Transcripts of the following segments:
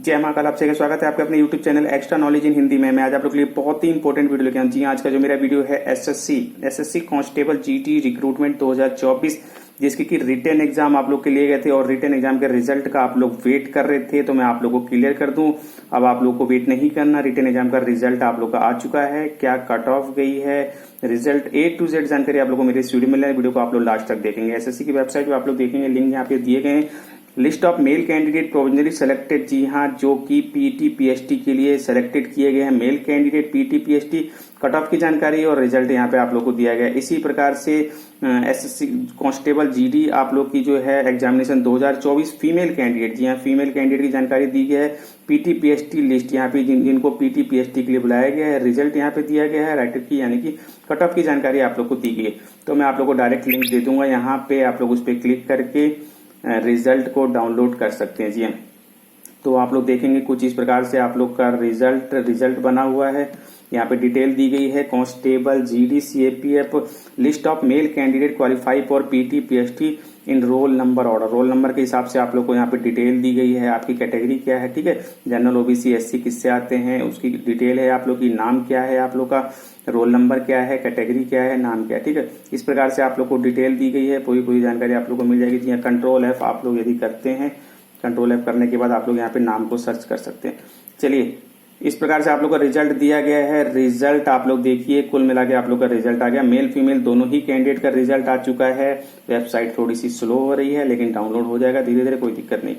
जय महाकाल। आपसे स्वागत है आपके अपने YouTube channel extra knowledge in Hindi में। मैं आज आप लोग के लिए बहुत ही इंपॉर्टेंट वीडियो लेके आया हूं। जी आज का जो मेरा वीडियो है एसएससी कांस्टेबल जीटी रिक्रूटमेंट 2024, जिसके की रिटन एग्जाम आप लोग के लिए गए थे और रिटन एग्जाम के रिजल्ट का आप लोग वेट कर रहे थे, तो मैं आप लोगों को क्लियर कर दूं। अब आप लोग को वेट नहीं करना, रिटन एग्जाम का रिजल्ट आप लोग का आ चुका है, क्या कट ऑफ गई है, रिजल्ट A to Z जानकारी आप लोग को मेरे इस वीडियो में मिलने, वीडियो को आप लोग लास्ट तक देखेंगे। एसएससी की वेबसाइट पे आप लोग देखेंगे, लिंक यहाँ पे दिए गए हैं। List of male candidate provisionally selected, जी हाँ, जो कि पीटी पीएसटी के लिए सेलेक्टेड किए गए हैं male candidate PT PST, cut off की जानकारी और रिजल्ट यहाँ पे आप लोग को दिया गया है। इसी प्रकार से एसएससी कांस्टेबल जीडी आप लोग की जो है एग्जामिनेशन 2024 फीमेल कैंडिडेट, जी हाँ, फीमेल कैंडिडेट की जानकारी दी गई है। पीटी पीएसटी लिस्ट यहाँ पे जिनको पीटी पीएसटी के लिए बुलाया गया है, रिजल्ट यहाँ पे दिया गया है, राइटर की यानी कि कट ऑफ की जानकारी आप लोग को दी गई है। तो मैं आप लोग को डायरेक्ट लिंक दे दूंगा, यहाँ पे आप लोग उस पर क्लिक करके रिजल्ट को डाउनलोड कर सकते हैं। जी हाँ, तो आप लोग देखेंगे कुछ इस प्रकार से आप लोग का रिजल्ट बना हुआ है। यहाँ पे डिटेल दी गई है, constable GD CAPF list of male candidate qualify for PT PST in roll number order. Roll number के हिसाब से आप लोग को यहाँ पे डिटेल दी गई है, आपकी कैटेगरी क्या है, ठीक है, जनरल ओबीसी एससी किससे आते हैं उसकी डिटेल है, आप लोग की नाम क्या है, आप लोग का रोल नंबर क्या है, कैटेगरी क्या है, नाम क्या है, ठीक है। इस प्रकार से आप लोग को डिटेल दी गई है, पूरी जानकारी आप लोग को मिल जाएगी। जी कंट्रोल F आप लोग यदि करते हैं, कंट्रोल F करने के बाद आप लोग यहाँ पे नाम को सर्च कर सकते हैं। चलिए, इस प्रकार से आप लोग का रिजल्ट दिया गया है। रिजल्ट आप लोग देखिए, कुल मिला के आप लोग का रिजल्ट आ गया। मेल फीमेल दोनों ही कैंडिडेट का रिजल्ट आ चुका है। वेबसाइट थोड़ी सी स्लो हो रही है, लेकिन डाउनलोड हो जाएगा धीरे धीरे, कोई दिक्कत नहीं।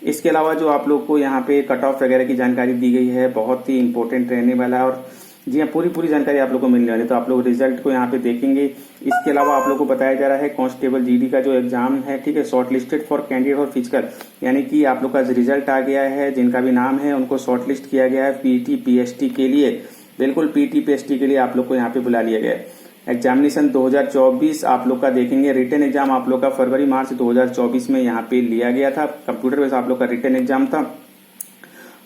इसके अलावा जो आप लोग को यहाँ पे कट ऑफ वगैरह की जानकारी दी गई है, बहुत ही इंपॉर्टेंट रहने वाला है और जी हाँ, पूरी जानकारी आप लोग को मिलने वाली है। तो आप लोग रिजल्ट को यहाँ पे देखेंगे। इसके अलावा आप लोग को बताया जा रहा है कांस्टेबल जीडी का जो एग्जाम है, ठीक है, शॉर्ट लिस्टेड फॉर कैंडिडेट और फिजिकल, यानी कि आप लोग का रिजल्ट आ गया है, जिनका भी नाम है उनको शॉर्ट लिस्ट किया गया है पीटी पीएसटी के लिए। बिल्कुल पीटी पीएसटी के लिए आप लोग को यहाँ पे बुला लिया गया है। एग्जामिनेशन 2024 आप लोग का देखेंगे। रिटन एग्जाम आप लोग का फरवरी मार्च 2024 में यहाँ पे लिया गया था, कंप्यूटर बेस्ड आप लोग का रिटन एग्जाम था।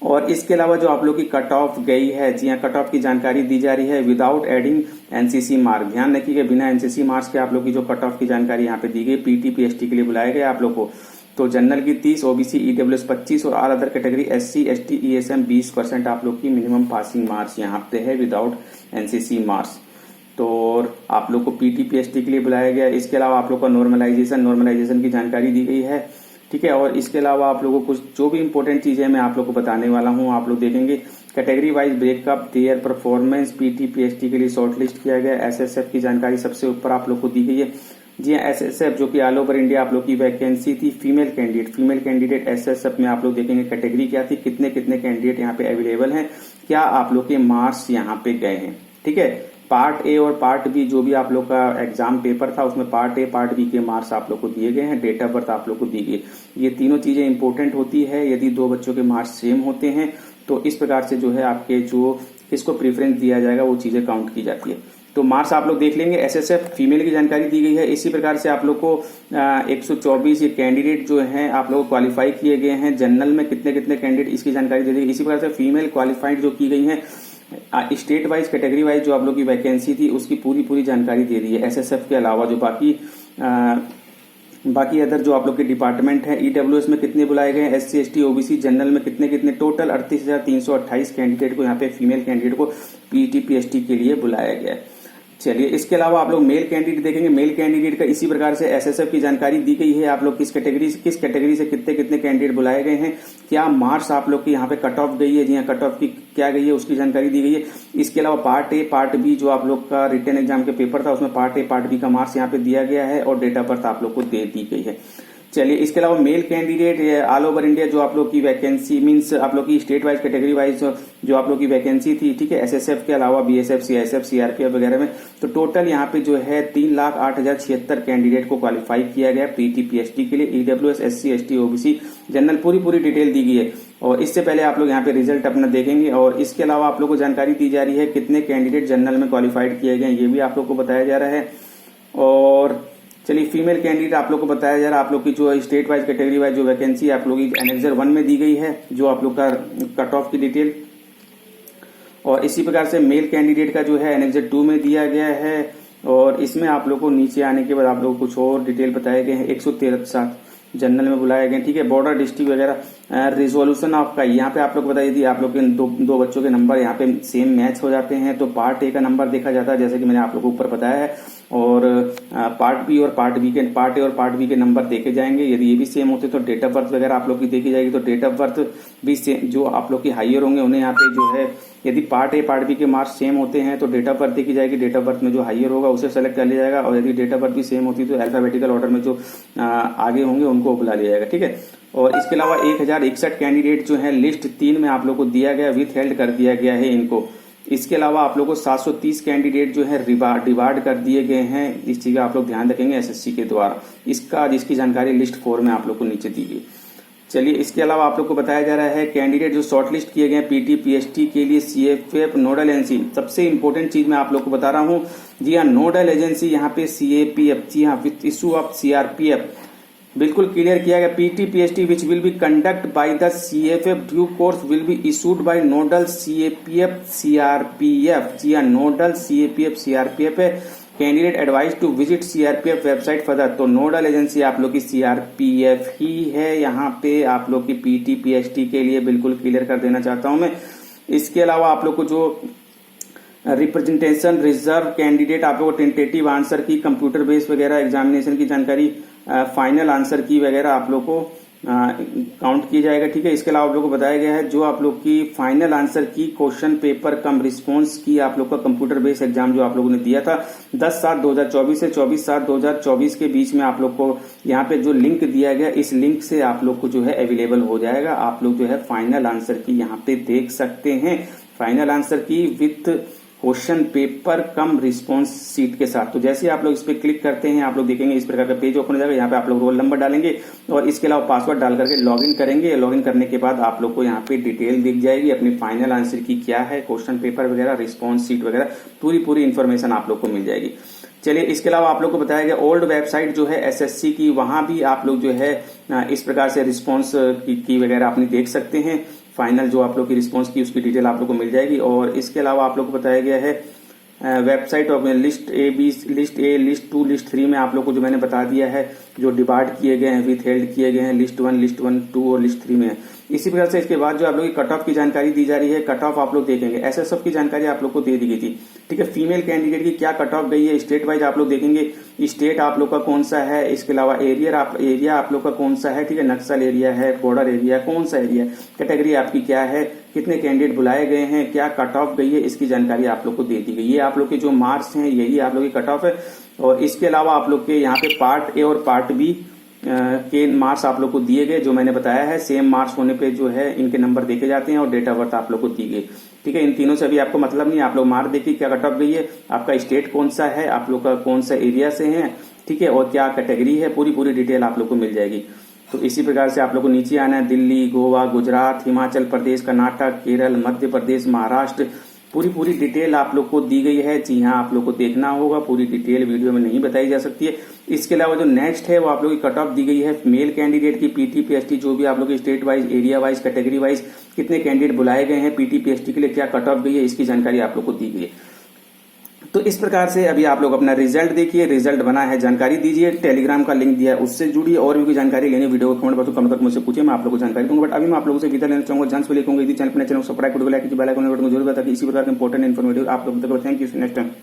और इसके अलावा जो आप लोग की कट ऑफ गई है, जी हाँ, कट ऑफ की जानकारी दी जा रही है विदाउट एडिंग एनसीसी मार्क। ध्यान रखिएगा, बिना एनसीसी मार्क्स के आप लोग की जो कट ऑफ की जानकारी यहाँ पे दी गई, पीटी पीएसटी के लिए बुलाया गया आप लोग को। तो जनरल की 30, ओबीसी ईडब्ल्यूएस 25 और all other category SC ST ESM 20% आप लोग की मिनिमम पासिंग मार्क्स यहाँ पे है विदाउट एनसीसी मार्क्स। तो आप लोग को पीटी पीएसटी के लिए बुलाया गया। इसके अलावा आप लोग का नॉर्मलाइजेशन की जानकारी दी गई है, ठीक है। और इसके अलावा आप लोगों को कुछ जो भी इंपॉर्टेंट चीजें मैं आप लोग को बताने वाला हूं, आप लोग देखेंगे। Category wise breakup, their performance, PT PST के लिए शॉर्टलिस्ट किया गया। एसएसएफ की जानकारी सबसे ऊपर आप लोग को दी गई है। जी हाँ, एसएसएफ जो कि ऑल ओवर इंडिया आप लोग की वैकेंसी थी फीमेल कैंडिडेट एसएसएफ में आप लोग देखेंगे कैटेगरी क्या थी, कितने कैंडिडेट यहाँ पे अवेलेबल हैं, क्या आप लोग के मार्क्स यहाँ पे गए हैं, ठीक है। पार्ट ए और पार्ट बी जो भी आप लोग का एग्जाम पेपर था, उसमें पार्ट ए पार्ट बी के मार्क्स आप लोग को दिए गए हैं, डेट ऑफ बर्थ आप लोग को दी गई। ये तीनों चीजें इंपॉर्टेंट होती है। यदि दो बच्चों के मार्क्स सेम होते हैं तो इस प्रकार से जो है आपके जो किसको प्रेफरेंस दिया जाएगा वो चीजें काउंट की जाती है। तो मार्क्स आप लोग देख लेंगे। एसएसएफ फीमेल की जानकारी दी गई है। इसी प्रकार से आप लोग को 124 ये कैंडिडेट जो हैं आप लोग क्वालिफाई किए गए हैं। जनरल में कितने कैंडिडेट, इसकी जानकारी दे दी। इसी प्रकार से फीमेल क्वालिफाइड जो की गई है, स्टेट वाइज कैटेगरी वाइज जो आप लोग की वैकेंसी थी उसकी पूरी जानकारी दे दी है। एसएसएफ के अलावा जो बाकी अदर जो आप लोग के डिपार्टमेंट है, ईडब्ल्यूएस में कितने बुलाए गए हैं, एससी एसटी ओबीसी जनरल में कितने टोटल 38,328 कैंडिडेट को यहाँ पे फीमेल कैंडिडेट को पीटी पीएसटी के लिए बुलाया गया है। चलिए, इसके अलावा आप लोग मेल कैंडिडेट देखेंगे। मेल कैंडिडेट का इसी प्रकार से एसएसएफ की जानकारी दी गई है। आप लोग किस कैटेगरी से कितने कैंडिडेट बुलाए गए हैं, क्या मार्क्स आप लोग की यहाँ पे कट ऑफ गई है, जी हाँ, कट ऑफ की क्या गई है उसकी जानकारी दी गई है। इसके अलावा पार्ट ए पार्ट बी जो आप लोग का रिटन एग्जाम के पेपर था उसमें पार्ट ए पार्ट बी का मार्क्स यहाँ पे दिया गया है और डेट ऑफ बर्थ आप लोग को दे दी गई है। चलिए, इसके अलावा male candidate all over India जो आप लोग की वैकेंसी मींस आप लोग की स्टेट वाइज कैटेगरी वाइज जो आप लोग की वैकेंसी थी, ठीक है, एसएसएफ के अलावा बीएसएफ सीआईएसएफ सीआरपीएफ वगैरह में, तो टोटल यहाँ पे जो है 3,08,076 कैंडिडेट को क्वालिफाई किया गया पीटी पीएसटी के लिए। EWS SC ST OBC general पूरी डिटेल दी गई है। और इससे पहले आप लोग यहाँ पे रिजल्ट अपना देखेंगे। और इसके अलावा आप लोग को जानकारी दी जा रही है कितने कैंडिडेट जनरल में क्वालिफाइड किए गए, ये भी आप लोग को बताया जा रहा है। और चलिए, फीमेल कैंडिडेट आप लोग को बताया जा रहा है। आप लोग की जो स्टेट वाइज कैटेगरी वाइज जो वैकेंसी आप लोग की एनेक्सर 1 में दी गई है, जो आप लोग का कट ऑफ की डिटेल। और इसी प्रकार से मेल कैंडिडेट का जो है एनेक्सर 2 में दिया गया है। और इसमें आप लोग को नीचे आने के बाद आप लोग को कुछ और डिटेल बताए गए हैं। जनरल में बुलाए गए, ठीक है। बॉर्डर डिस्ट्रिक्ट वगैरह, रिजोल्यूशन ऑफ का, यहाँ पे आप लोग बताइए यदि आप लोग के दो बच्चों के नंबर यहाँ पे सेम मैच हो जाते हैं तो पार्ट ए का नंबर देखा जाता है, जैसे कि मैंने आप लोगों को ऊपर बताया है, और पार्ट बी और पार्ट ए और पार्ट बी के नंबर देखे जाएंगे। यदि ये भी सेम होते तो डेट ऑफ बर्थ वगैरह आप लोग की देखी जाएगी। तो डेट ऑफ बर्थ भी सेम, जो आप लोग की हाइयर होंगे उन्हें यहाँ पे जो है, यदि पार्ट ए पार्ट बी के मार्क्स सेम होते हैं तो डेट ऑफ बर्थ देखी जाएगी। डेट ऑफ बर्थ में जो हाइयर होगा उसे सेलेक्ट कर लिया जाएगा, और यदि डेट ऑफ बर्थ भी सेम होती है तो अल्फाबेटिकल ऑर्डर में जो आगे होंगे उनको बुला लिया जाएगा, ठीक है। और इसके अलावा 1061 कैंडिडेट जो है लिस्ट 3 में आप लोग को दिया गया, विथ हेल्ड कर दिया गया है इनको। इसके अलावा आप लोग को 730 कैंडिडेट जो है डिवाइड कर दिए गए हैं। इस चीज का आप लोग ध्यान रखेंगे एसएससी के द्वारा। जिसकी जानकारी लिस्ट 4 में आप लोग को नीचे दी गई। चलिए, इसके अलावा आप लोग को बताया जा रहा है कैंडिडेट जो शॉर्टलिस्ट किए गए पीटी पीएसटी के लिए सीएपीएफ नोडल एजेंसी। सबसे इंपॉर्टेंट चीज मैं आप लोग को बता रहा हूं, जी हाँ, नोडल एजेंसी यहाँ पे सीएपीएफ, जी हाँ, विथ इशू ऑफ सीआरपीएफ बिल्कुल क्लियर किया गया। PT PST which will be conduct by the CFF due course will be issued by nodal CAPF CRPF. जी हाँ, नोडल सीएपीएफ सीआरपीएफ है। Candidate advise to visit CRPF website further. तो nodal agency आप लोग की CRPF ही है। यहाँ पे आप लोग की पीटी पीएसटी के लिए बिल्कुल क्लियर कर देना चाहता हूं मैं। इसके अलावा आप लोग को जो रिप्रेजेंटेशन रिजर्व कैंडिडेट आप लोग को टेंटेटिव आंसर की, कंप्यूटर बेस्ड वगैरह एग्जामिनेशन की जानकारी, फाइनल आंसर की वगैरह आप लोग को काउंट किया जाएगा, ठीक है। इसके अलावा आप लोग को बताया गया है जो आप लोग की फाइनल आंसर की क्वेश्चन पेपर कम रिस्पॉन्स की आप लोग का कंप्यूटर बेस्ड एग्जाम जो आप लोगों ने दिया था 10/7/2024 से 24/7/2024 के बीच में आप लोग को यहाँ पे जो लिंक दिया गया, इस लिंक से आप लोग को जो है अवेलेबल हो जाएगा। आप लोग जो है फाइनल आंसर की यहाँ पे देख सकते हैं, फाइनल आंसर की with question paper come response sheet के साथ। तो जैसे आप लोग इस पे क्लिक करते हैं आप लोग देखेंगे इस प्रकार का पेज ओपन हो जाएगा। यहाँ पे आप लोग रोल नंबर डालेंगे और इसके अलावा पासवर्ड डाल करके लॉगिन करेंगे। लॉगिन करने के बाद आप लोग को यहाँ पे डिटेल दिख जाएगी अपनी फाइनल आंसर की क्या है, क्वेश्चन पेपर वगैरह, रिस्पॉन्स सीट वगैरह, पूरी इन्फॉर्मेशन आप लोग को मिल जाएगी। चलिए, इसके अलावा आप लोग को बताया गया ओल्ड वेबसाइट जो है एसएससी की, वहां भी आप लोग जो है इस प्रकार से रिस्पॉन्स की वगैरह अपनी देख सकते हैं। फाइनल जो आप लोग की रिस्पॉन्स की उसकी डिटेल आप लोग को मिल जाएगी। और इसके अलावा आप लोग को बताया गया है website of list A, list 2, list 3 में आप लोग को जो मैंने बता दिया है जो डिवाइड किए गए हैं, विथ हेल्ड किए गए हैं, लिस्ट 1, 2 और लिस्ट 3 में। इसी प्रकार से इसके बाद जो आप लोग की कट ऑफ की जानकारी दी जा रही है, कट ऑफ आप लोग देखेंगे। एसएसएफ की जानकारी आप लोग को दे दी गई थी, ठीक है। फीमेल कैंडिडेट की क्या कट ऑफ गई है, स्टेट वाइज आप लोग देखेंगे, स्टेट आप लोग का कौन सा है, इसके अलावा एरिया आप लोग का कौन सा है, ठीक है। नक्सल एरिया है, बॉर्डर एरिया, कौन सा एरिया, कैटेगरी आपकी क्या है, कितने कैंडिडेट बुलाए गए हैं, क्या कट ऑफ गई है, इसकी जानकारी आप लोग को दे दी गई। ये आप लोग के जो मार्क्स हैं यही आप लोग की कट ऑफ है। और इसके अलावा आप लोग के यहाँ पे पार्ट ए और पार्ट बी के मार्क्स आप लोग को दिए गए, जो मैंने बताया है सेम मार्क्स होने पे जो है इनके नंबर देखे जाते हैं और डेट ऑफ बर्थ आप लोग को दी गई, ठीक है। इन तीनों से अभी आपको मतलब नहीं, आप लोग मार्क देखिए क्या कट ऑफ गई है, आपका स्टेट कौन सा है, आप लोग का कौन सा एरिया से है, ठीक है, और क्या कैटेगरी है, पूरी डिटेल आप लोग को मिल जाएगी। तो इसी प्रकार से आप लोग को नीचे आना है, दिल्ली, गोवा, गुजरात, हिमाचल प्रदेश, कर्नाटक, केरल, मध्य प्रदेश, महाराष्ट्र, पूरी डिटेल आप लोग को दी गई है। जी हाँ, आप लोग को देखना होगा, पूरी डिटेल वीडियो में नहीं बताई जा सकती है। इसके अलावा जो नेक्स्ट है वो आप लोग की कट ऑफ दी गई है मेल कैंडिडेट की, पीटी पीएसटी जो भी आप लोग state wise, area wise, category wise कितने कैंडिडेट बुलाए गए हैं, पीटी पीएसटी के लिए क्या कट ऑफ गई है, इसकी जानकारी आप लोग को दी गई है। तो इस प्रकार से अभी आप लोग अपना रिजल्ट देखिए, रिजल्ट बना है, जानकारी दीजिए, टेलीग्राम का लिंक दिया है उससे जुड़िए। और भी कोई जानकारी लेनी वीडियो को कमेंट बॉक्स में कमेंट करके मुझसे पूछिए, मैं आप लोग को जानकारी दूंगा। बट अभी मैं आप लोगों से विदा लेना चाहूंगा, जान से लिखूंगा यदि चैनल को सब्सक्राइब कर, लाइक कीजिए, बेल आइकन जरूर बता कि इसी प्रकार के इंपॉर्टेंट इन्फॉर्मेटिव आप लोग तक। Thank you, next time.